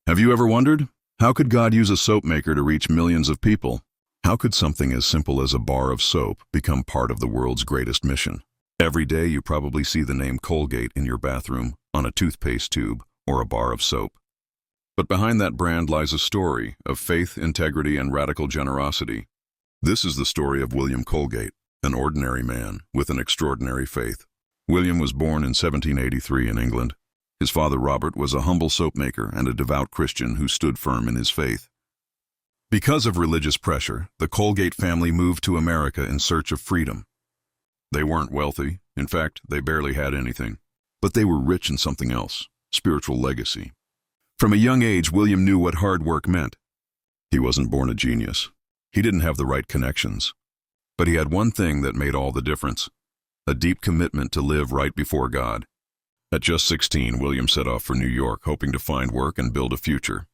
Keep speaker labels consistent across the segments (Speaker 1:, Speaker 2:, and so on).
Speaker 1: Have you ever wondered? How could God use a soap maker to reach millions of people? How could something as simple as a bar of soap become part of the world's greatest mission? Every day you probably see the name Colgate in your bathroom, on a toothpaste tube, or a bar of soap. But behind that brand lies a story of faith, integrity, and radical generosity. This is the story of William Colgate, an ordinary man with an extraordinary faith. William was born in 1783 in England. His father, Robert, was a humble soap maker and a devout Christian who stood firm in his faith. Because of religious pressure, the Colgate family moved to America in search of freedom. They weren't wealthy. In fact, they barely had anything. But they were rich in something else: spiritual legacy. From a young age, William knew what hard work meant. He wasn't born a genius. He didn't have the right connections. But he had one thing that made all the difference: a deep commitment to live right before God. At just 16, William set off for New York, hoping to find work and build a future.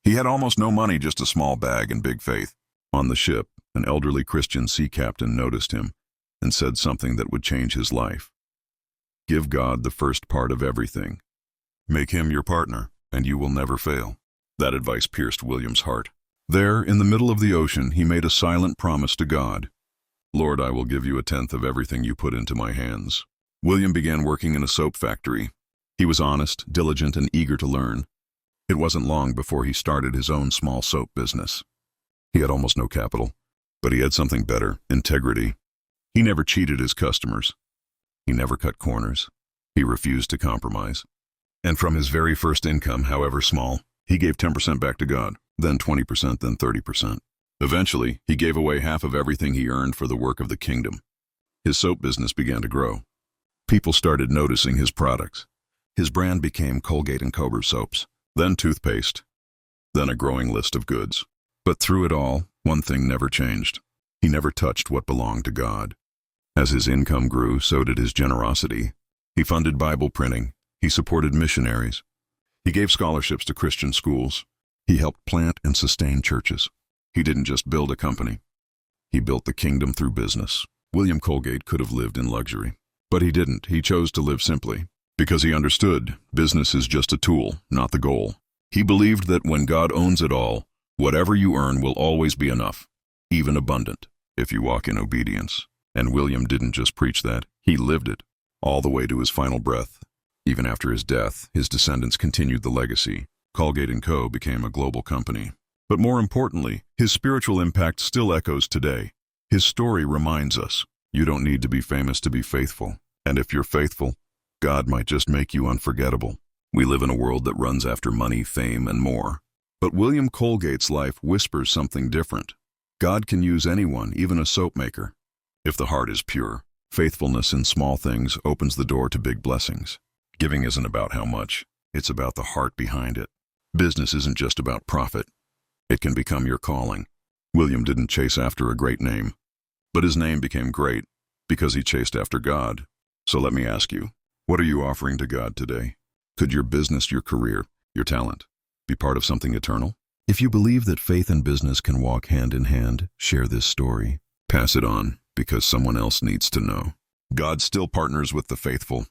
Speaker 1: He had almost no money, just a small bag and big faith. On the ship, an elderly Christian sea captain noticed him and said something that would change his life. Give God the first part of everything. Make him your partner, and you will never fail. That advice pierced William's heart. There, in the middle of the ocean, he made a silent promise to God. Lord, I will give you 1/10 of everything you put into my hands. William began working in a soap factory. He was honest, diligent, and eager to learn. It wasn't long before he started his own small soap business. He had almost no capital, but he had something better: integrity. He never cheated his customers. He never cut corners. He refused to compromise. And from his very first income, however small, he gave 10% back to God, then 20%, then 30%. Eventually, he gave away half of everything he earned for the work of the kingdom. His soap business began to grow. People started noticing his products. His brand became Colgate and Cobra soaps, then toothpaste, then a growing list of goods. But through it all, one thing never changed. He never touched what belonged to God. As his income grew, so did his generosity. He funded Bible printing. He supported missionaries. He gave scholarships to Christian schools. He helped plant and sustain churches. He didn't just build a company. He built the kingdom through business. William Colgate could have lived in luxury, but he didn't. He chose to live simply, because he understood business is just a tool, not the goal. He believed that when God owns it all, whatever you earn will always be enough, even abundant, if you walk in obedience. And William didn't just preach that, he lived it, all the way to his final breath. Even after his death, his descendants continued the legacy. Colgate & Co. became a global company. But more importantly, his spiritual impact still echoes today. His story reminds us, you don't need to be famous to be faithful. And if you're faithful, God might just make you unforgettable. We live in a world that runs after money, fame, and more. But William Colgate's life whispers something different. God can use anyone, even a soap maker. If the heart is pure, faithfulness in small things opens the door to big blessings. Giving isn't about how much, it's about the heart behind it. Business isn't just about profit. It can become your calling. William didn't chase after a great name, but his name became great because he chased after God. So let me ask you, what are you offering to God today? Could your business, your career, your talent be part of something eternal? If you believe that faith and business can walk hand in hand, share this story. Pass it on, because someone else needs to know. God still partners with the faithful.